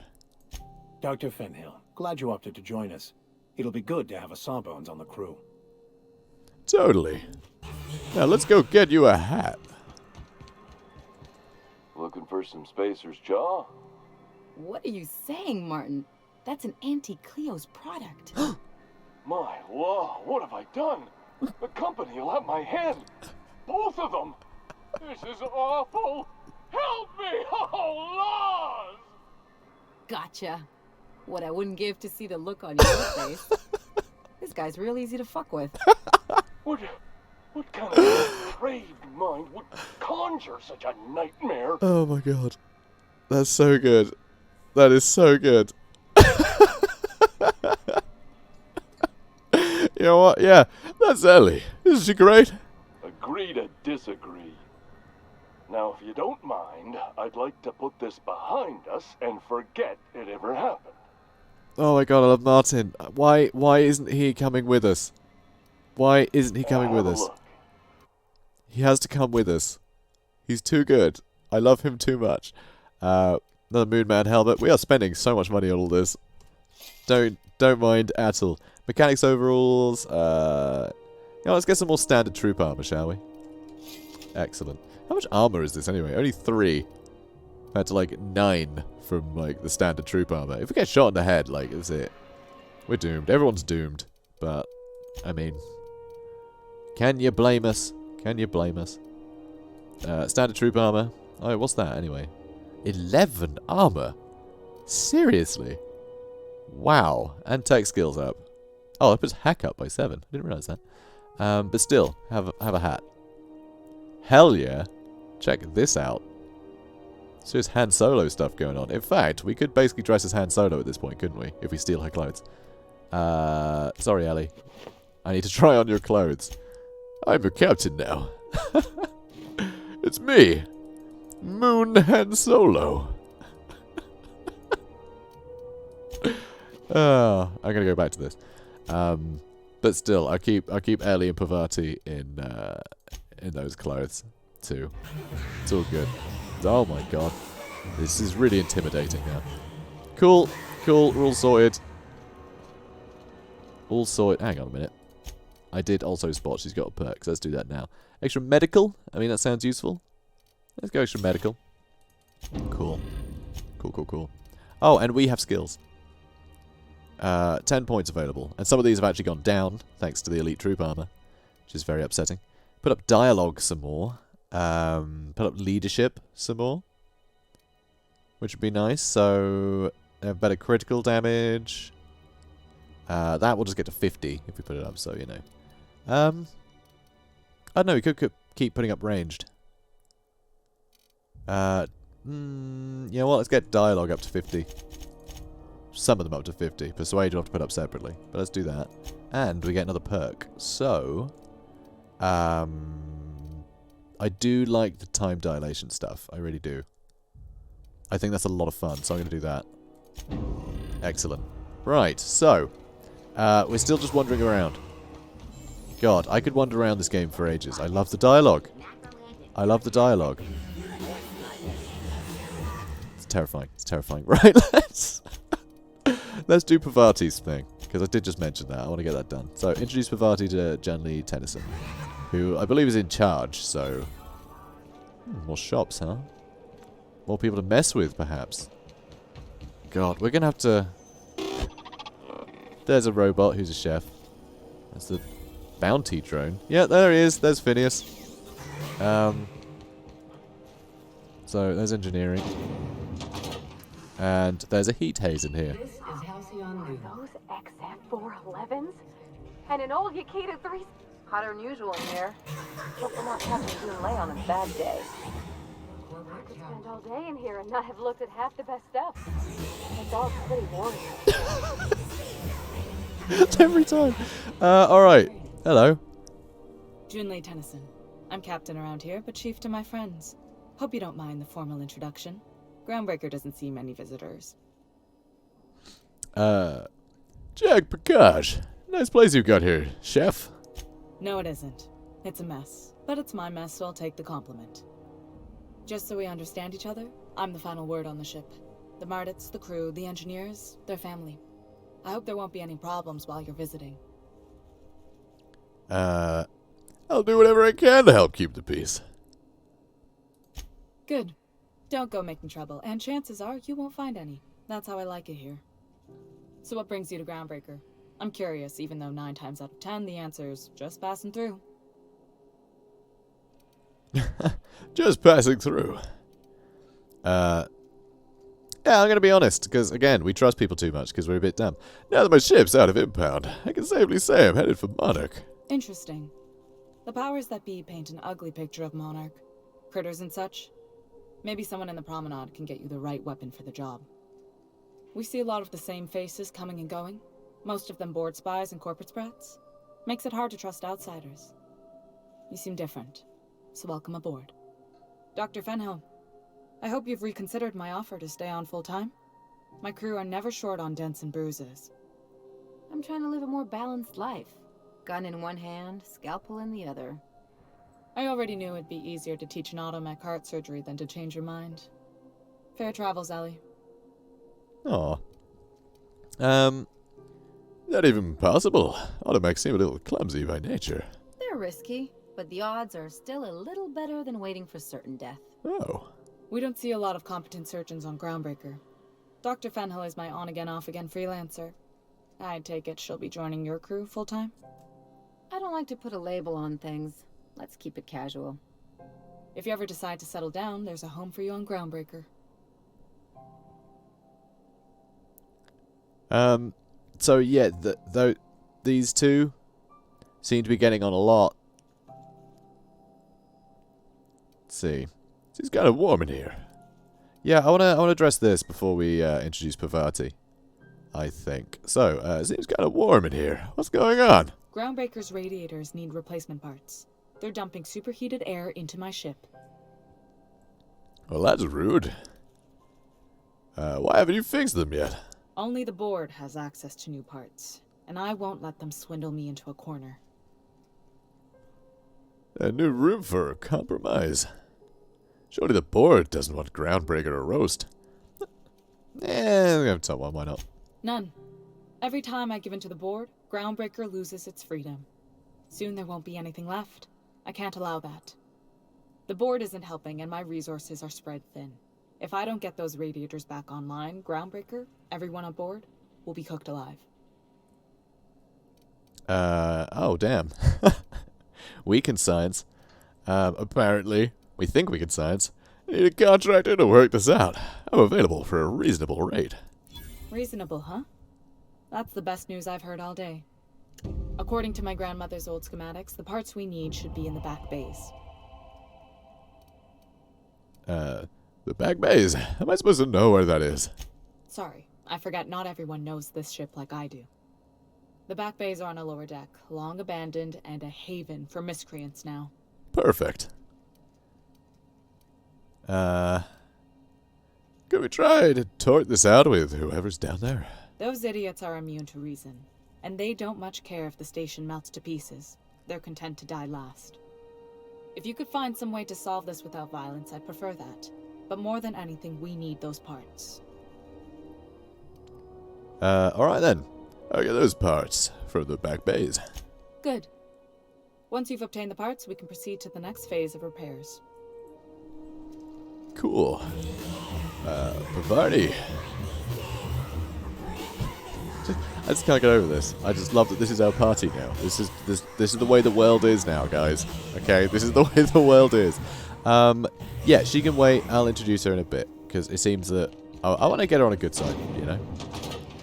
Dr. Fenhill, glad you opted to join us. It'll be good to have a Sawbones on the crew. Totally. Now let's go get you a hat. Looking for some Spacer's Jaw? What are you saying, Martin? That's an Auntie Cleo's product. My law, what have I done? The company will have my head. Both of them. This is awful. Help me! Oh, laws! Gotcha. What I wouldn't give to see the look on your face. This guy's real easy to fuck with. What kind of depraved mind would conjure such a nightmare? Oh my god. That's so good. That is so good. You know what? Yeah, that's Ellie. Isn't she great? Agree to disagree. Now, if you don't mind, I'd like to put this behind us and forget it ever happened. Oh my god, I love Martin. Why isn't he coming with us? Why isn't he coming with us? Look. He has to come with us. He's too good. I love him too much. Another Moonman helmet. We are spending so much money on all this. Don't mind at all. Mechanics overalls. Let's get some more standard troop armor, shall we? Excellent. How much armor is this anyway? Only 3. Compared to like 9 from like the standard troop armor. If we get shot in the head, like, that's it. We're doomed. Everyone's doomed. But, I mean, can you blame us? Can you blame us? Standard troop armor. Oh, what's that anyway? 11 armor? Seriously? Wow. And tech skills up. Oh, that puts hack up by 7. I didn't realize that. But still, have a hat. Hell yeah. Check this out. So there's Han Solo stuff going on. In fact, we could basically dress as Han Solo at this point, couldn't we? If we steal her clothes. Sorry, Ellie. I need to try on your clothes. I'm your captain now. It's me. Moon Han Solo. I'm gonna go back to this. But still, I keep Ellie and Pavati in those clothes too. It's all good. Oh my god, this is really intimidating now. Cool. We're all sorted. All sorted. Hang on a minute. I did also spot she's got a perk, so let's do that now. Extra medical. I mean, that sounds useful. Let's go extra medical. Cool. Oh, and we have skills. 10 points available. And some of these have actually gone down, thanks to the elite troop armor, which is very upsetting. Put up dialogue some more. Put up leadership some more, which would be nice. So, better critical damage. That will just get to 50 if we put it up, so, you know. I don't know, we could keep putting up ranged. You know what, let's get dialogue up to 50. Some of them up to 50. Persuade you'll have to put up separately. But let's do that. And we get another perk. So, I do like the time dilation stuff. I really do. I think that's a lot of fun, so I'm going to do that. Excellent. Right, so, we're still just wandering around. God, I could wander around this game for ages. I love the dialogue. I love the dialogue. It's terrifying. It's terrifying. Right, let's do Pavati's thing, because I did just mention that. I want to get that done. So, introduce Pavati to Janley Tennyson, who I believe is in charge, so... more shops, huh? More people to mess with, perhaps. God, we're going to have to... There's a robot who's a chef. That's the bounty drone. Yeah, there he is. There's Phineas. So, there's engineering. And there's a heat haze in here. This is Halcyon New. Those XF411s? And an old Yakita 3... Hotter than usual in here. Hope we're not catching June Lay on a bad day. I could spend all day in here and not have looked at half the best stuff. It's all pretty boring. Every time. Alright. Hello. Junlei Tennyson. I'm captain around here, but chief to my friends. Hope you don't mind the formal introduction. Groundbreaker doesn't see many visitors. Jack Prakash. Nice place you've got here, chef. No, it isn't. It's a mess. But it's my mess, so I'll take the compliment. Just so we understand each other, I'm the final word on the ship. The Mardits, the crew, the engineers, their family. I hope there won't be any problems while you're visiting. I'll do whatever I can to help keep the peace. Good. Don't go making trouble, and chances are you won't find any. That's how I like it here. So what brings you to Groundbreaker? I'm curious, even though 9 times out of 10 the answer's just passing through. Just passing through. Yeah, I'm gonna be honest, because again, we trust people too much because we're a bit dumb. Now that my ship's out of impound, I can safely say I'm headed for Monarch. Interesting. The powers that be paint an ugly picture of Monarch. Critters and such. Maybe someone in the promenade can get you the right weapon for the job. We see a lot of the same faces coming and going. Most of them board spies and corporate sprats. Makes it hard to trust outsiders. You seem different, so welcome aboard. Dr. Fenhill, I hope you've reconsidered my offer to stay on full-time. My crew are never short on dents and bruises. I'm trying to live a more balanced life. Gun in one hand, scalpel in the other. I already knew it'd be easier to teach an automech heart surgery than to change your mind. Fair travels, Ellie. Aw. Not even possible. Automechs seem a little clumsy by nature. They're risky, but the odds are still a little better than waiting for certain death. Oh. We don't see a lot of competent surgeons on Groundbreaker. Dr. Fenhill is my on-again, off-again freelancer. I take it she'll be joining your crew full-time? I don't like to put a label on things. Let's keep it casual. If you ever decide to settle down, there's a home for you on Groundbreaker. So yeah, these two seem to be getting on a lot. Let's see. It's kind of warm in here. Yeah, I wanna address this before we introduce Parvati, I think. So, it seems kind of warm in here. What's going on? Groundbreaker's radiators need replacement parts. They're dumping superheated air into my ship. Well, that's rude. Why haven't you fixed them yet? Only the board has access to new parts, and I won't let them swindle me into a corner. A new room for a compromise. Surely the board doesn't want Groundbreaker to roast. We have top one, why not? None. Every time I give in to the board, Groundbreaker loses its freedom. Soon there won't be anything left. I can't allow that. The board isn't helping, and my resources are spread thin. If I don't get those radiators back online, Groundbreaker, everyone on board, will be cooked alive. Oh, damn. We can science. Apparently, we think we can science. I need a contractor to work this out. I'm available for a reasonable rate. Reasonable, huh? That's the best news I've heard all day. According to my grandmother's old schematics, the parts we need should be in the back bays. The back bays? How am I supposed to know where that is? Sorry, I forgot not everyone knows this ship like I do. The back bays are on a lower deck, long abandoned, and a haven for miscreants now. Perfect. Could we try to sort this out with whoever's down there? Those idiots are immune to reason, and they don't much care if the station melts to pieces. They're content to die last. If you could find some way to solve this without violence, I'd prefer that. But more than anything, we need those parts. Alright then. I'll get those parts from the back bays. Good. Once you've obtained the parts, we can proceed to the next phase of repairs. Cool. Parvati. I just can't get over this. I just love that this is our party now. This is the way the world is now, guys. Okay, this is the way the world is. Yeah, she can wait. I'll introduce her in a bit because it seems that I want to get her on a good side. You know,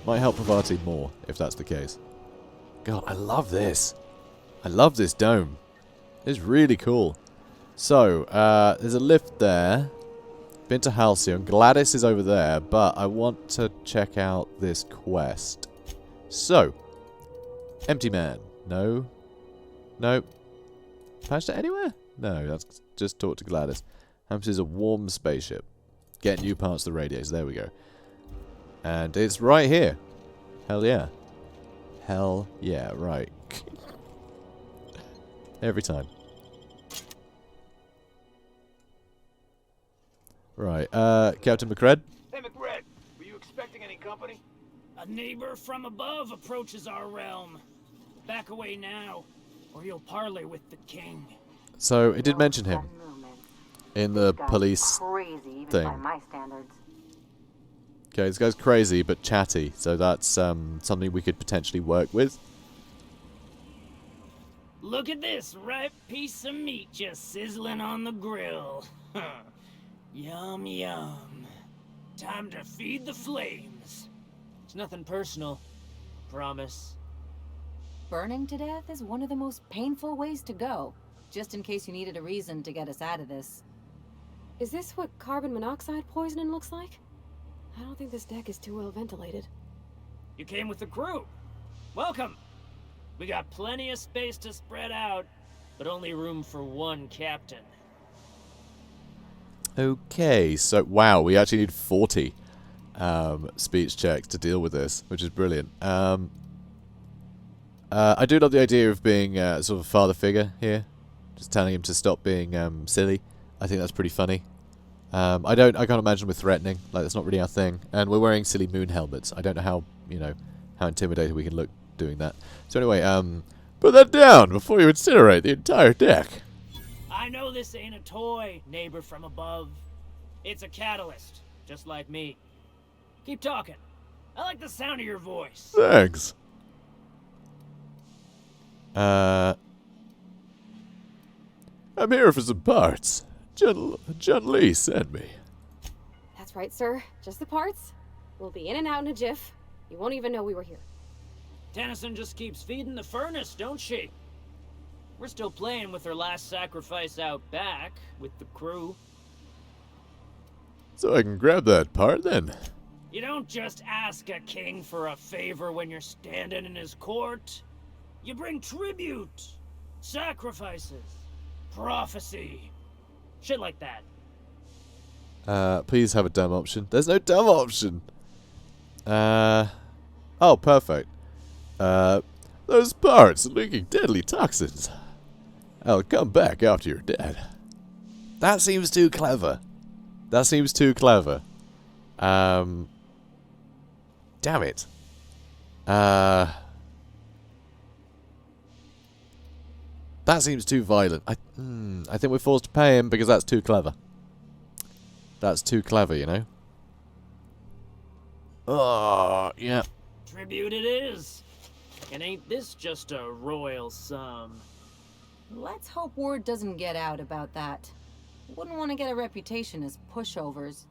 might help Parvati more if that's the case. God, I love this. I love this dome. It's really cool. So, there's a lift there. Been to Halcyon. Gladys is over there, but I want to check out this quest. So, Empty Man. No. No. Patched it anywhere? No, that's just talk to Gladys. Hampus is a warm spaceship. Get new parts of the radiators. There we go. And it's right here. Hell yeah. Hell yeah, right. Every time. Right, Captain McCred? Hey, McRed, were you expecting any company? A neighbor from above approaches our realm. Back away now, or you'll parley with the king. So, it did mention him in the police crazy, even thing. by my standards. Okay, this guy's crazy, but chatty, so that's something we could potentially work with. Look at this ripe piece of meat just sizzling on the grill. Yum, yum. Time to feed the flames. It's nothing personal. Promise. Burning to death is one of the most painful ways to go, just in case you needed a reason to get us out of this. Is this what carbon monoxide poisoning looks like? I don't think this deck is too well ventilated. You came with the crew. Welcome. We got plenty of space to spread out, but only room for one captain. Okay, so, wow, we actually need 40 speech checks to deal with this, which is brilliant. I do love the idea of being sort of a father figure here. Just telling him to stop being silly. I think that's pretty funny. I can't imagine we're threatening. Like, that's not really our thing. And we're wearing silly moon helmets. I don't know how, how intimidated we can look doing that. So anyway, put that down before you incinerate the entire deck. I know this ain't a toy, neighbor from above. It's a catalyst, just like me. Keep talking. I like the sound of your voice. Thanks. I'm here for some parts. John Lee sent me. That's right, sir. Just the parts. We'll be in and out in a jiff. You won't even know we were here. Tennyson just keeps feeding the furnace, don't she? We're still playing with her last sacrifice out back, with the crew. So I can grab that part, then? You don't just ask a king for a favor when you're standing in his court. You bring tribute, sacrifices, prophecy, shit like that. Please have a dumb option. There's no dumb option. Oh, perfect. Those parts are leaking deadly toxins. I'll come back after you're dead. That seems too clever. That seems too clever. Damn it. That seems too violent. I think we're forced to pay him because that's too clever. That's too clever, you know? Oh, yeah. Tribute it is. And ain't this just a royal sum? Let's hope word doesn't get out about that. Wouldn't want to get a reputation as pushovers.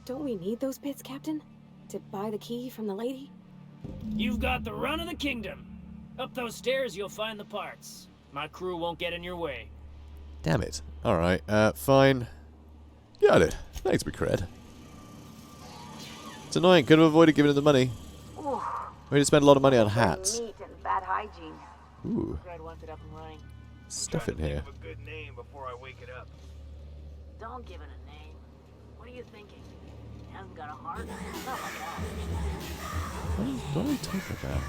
Don't we need those bits, Captain? To buy the key from the lady? You've got the run of the kingdom. Up those stairs you'll find the parts. My crew won't get in your way. Damn it. Alright, fine. Got it. Thanks, McCred. It's annoying. Could have avoided giving him the money. Ooh. We had to spend a lot of money on hats. Meat and bad hygiene. Ooh. Fred wants it up and running. Stuff in here. A good name before I wake it up. Don't give it a name. What are you thinking? It hasn't got a heart? Not like that. What are we talking about?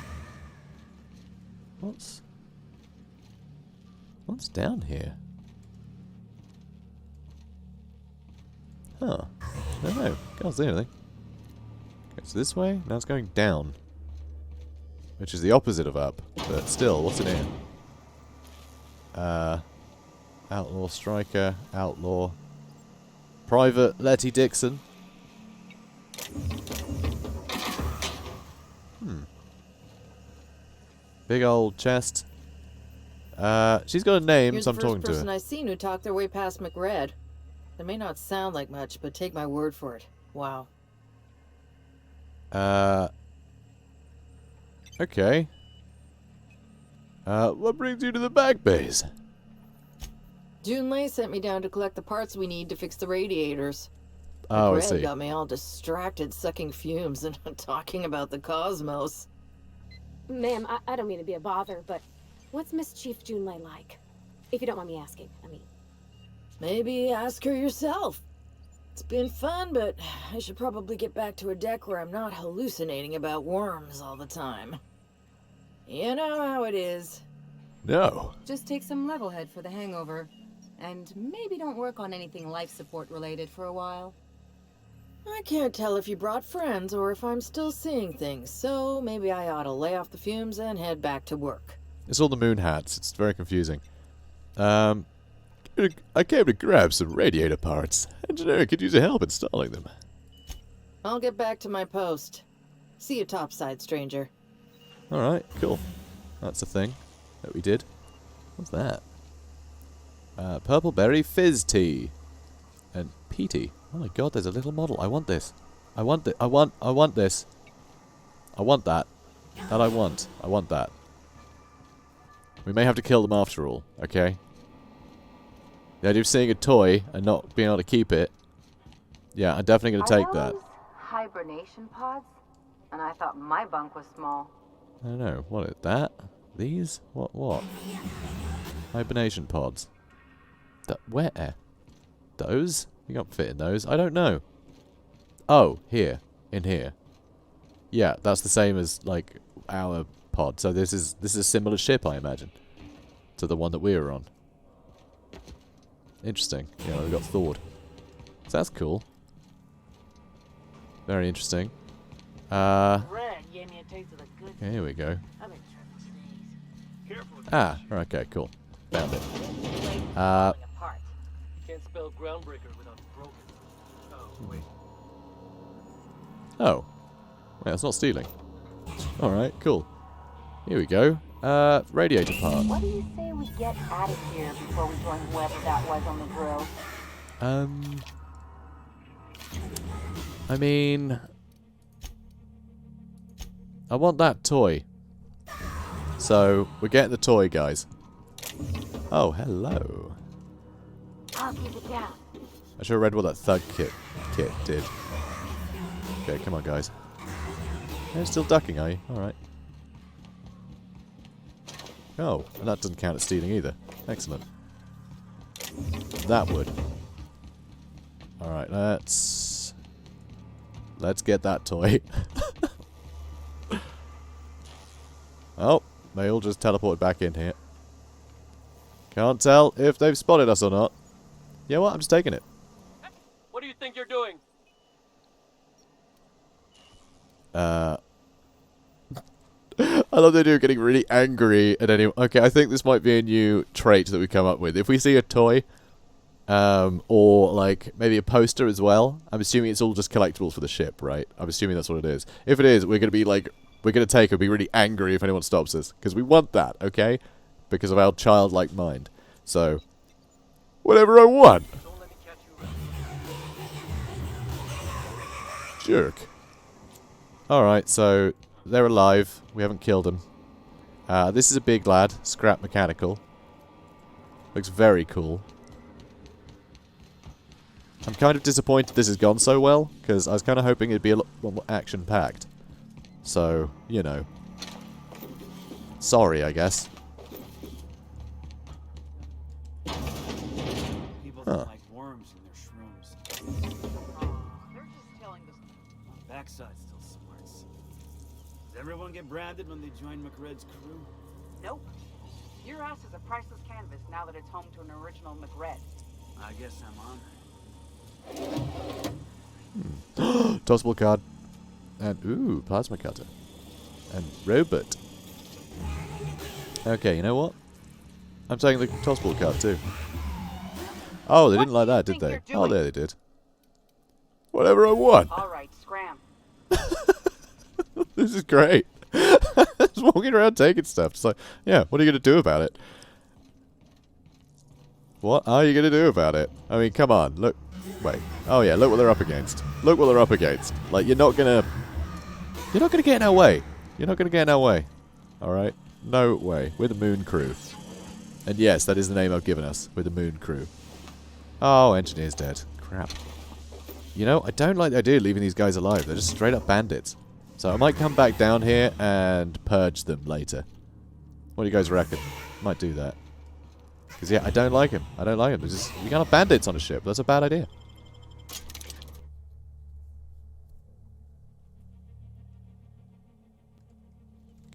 What's down here? Huh. I don't know. Can't see anything. Okay, so this way? Now it's going down. Which is the opposite of up. But still, what's in here? Outlaw Striker, Outlaw. Private Letty Dixon. Big old chest. She's got a name, so I'm talking to her. You're the first person I've seen who talked their way past McRed. That may not sound like much, but take my word for it. Wow. Okay. What brings you to the back base? Junlei sent me down to collect the parts we need to fix the radiators. Oh, I Red see. got me all distracted sucking fumes and talking about the cosmos. Ma'am, I don't mean to be a bother, but what's Mischief Junlei like? If you don't mind me asking, I mean. Maybe ask her yourself. It's been fun, but I should probably get back to a deck where I'm not hallucinating about worms all the time. You know how it is. No. Just take some level head for the hangover. And maybe don't work on anything life support related for a while. I can't tell if you brought friends or if I'm still seeing things, so maybe I ought to lay off the fumes and head back to work. It's all the moon hats. It's very confusing. I came to grab some radiator parts. Engineer could use your help installing them. I'll get back to my post. See you topside, stranger. Alright, cool. That's a thing that we did. What's that? Purple berry fizz tea. And peaty. Oh my god, there's a little model. I want this. I want this. I want this. I want that. That I want. I want that. We may have to kill them after all, okay? The idea of seeing a toy and not being able to keep it. Yeah, I'm definitely going to take that. Hibernation pods? And I thought my bunk was small. I don't know. What is that? These? What? Hibernation pods. Where? Those? You can't fit in those. I don't know. Oh, here. In here. Yeah, that's the same as, like, our pod. So this is a similar ship, I imagine, to the one that we were on. Interesting. Yeah, we've got thawed. So that's cool. Very interesting. Okay, here we go. Okay, cool. Found it. Can't spell groundbreaker without broken. Oh, wait. Oh. Wait, that's not stealing. Alright, cool. Here we go. Radiator part. What do you say we get out of here before we join whoever that was on the drill? I mean, I want that toy. So, we're getting the toy, guys. Oh, hello. I'll keep it down. I should have read what that thug kit did. Okay, come on, guys. You're still ducking, are you? Alright. Oh, and that doesn't count as stealing either. Excellent. That would. Alright, let's get that toy. Oh, they all just teleported back in here. Can't tell if they've spotted us or not. You know what? I'm just taking it. What do you think you're doing? I love that you're getting really angry at anyone. Okay, I think this might be a new trait that we come up with. If we see a toy, or like maybe a poster as well, I'm assuming it's all just collectibles for the ship, right? I'm assuming that's what it is. If it is, we're going to be like, we're going to take it and be really angry if anyone stops us. Because we want that, okay? Because of our childlike mind. So, whatever I want. Jerk. Alright, so they're alive. We haven't killed them. This is a big lad. Scrap mechanical. Looks very cool. I'm kind of disappointed this has gone so well, because I was kind of hoping it'd be a lot more action-packed. So, you know. Sorry, I guess. People don't like worms in their shrooms. They're just telling us my backside's still smarts. Does everyone get branded when they join McRed's crew? Nope. Your ass is a priceless canvas now that it's home to an original McRed. I guess I'm on. Tossable card. And, ooh, plasma cutter. And robot. Okay, you know what? I'm taking the tossable card too. Oh, they didn't like that, did they? Oh, there they did. Whatever I want. Alright, scram. This is great. Just walking around taking stuff. Just like, yeah, what are you going to do about it? What are you going to do about it? I mean, come on, look. Wait. Oh yeah, look what they're up against. Look what they're up against. Like, you're not gonna get in our way. You're not gonna get in our way. Alright? No way. We're the Moon Crew. And yes, that is the name I've given us. We're the Moon Crew. Oh, engineer's dead. Crap. You know, I don't like the idea of leaving these guys alive. They're just straight up bandits. So I might come back down here and purge them later. What do you guys reckon? Might do that. Because, yeah, I don't like him. I don't like him. You can't have bandits on a ship. That's a bad idea.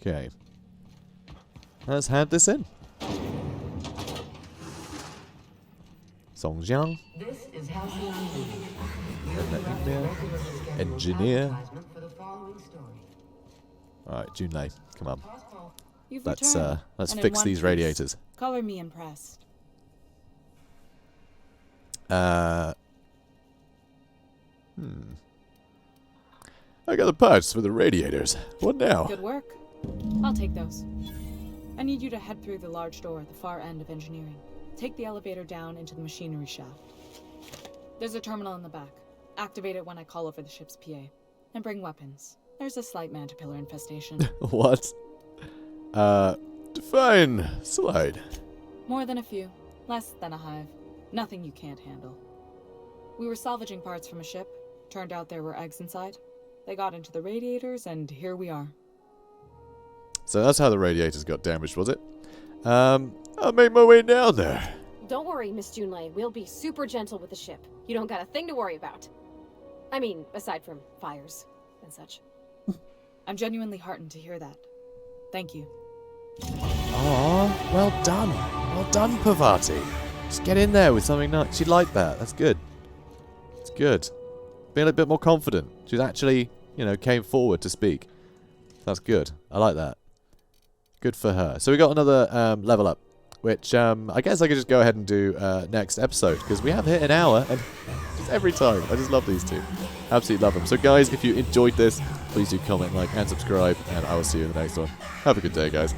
Okay. Let's hand this in. Songjiang. This is Halcyon. Engineer. Alright, Junlei, come on. You've Let's returned, let's and in fix one these piece. radiators. Color me impressed. I got the parts for the radiators. What now? Good work. I'll take those. I need you to head through the large door at the far end of engineering. Take the elevator down into the machinery shaft. There's a terminal in the back. Activate it when I call over the ship's PA. And bring weapons. There's a slight mantipillar infestation. What? Define slide. More than a few. Less than a hive. Nothing you can't handle. We were salvaging parts from a ship. Turned out there were eggs inside. They got into the radiators, and here we are. So that's how the radiators got damaged, was it? I'll make my way down there. Don't worry, Miss Junlei. We'll be super gentle with the ship. You don't got a thing to worry about. I mean, aside from fires and such. I'm genuinely heartened to hear that. Thank you. Aw, well done. Well done, Pavati. Just get in there with something nice. She'd like that. That's good. It's good. Being a bit more confident. She's actually, you know, came forward to speak. That's good. I like that. Good for her. So we got another level up, which I guess I could just go ahead and do next episode, because we have hit an hour, and just every time. I just love these two. Absolutely love them. So guys, if you enjoyed this, please do comment, like, and subscribe, and I will see you in the next one. Have a good day, guys.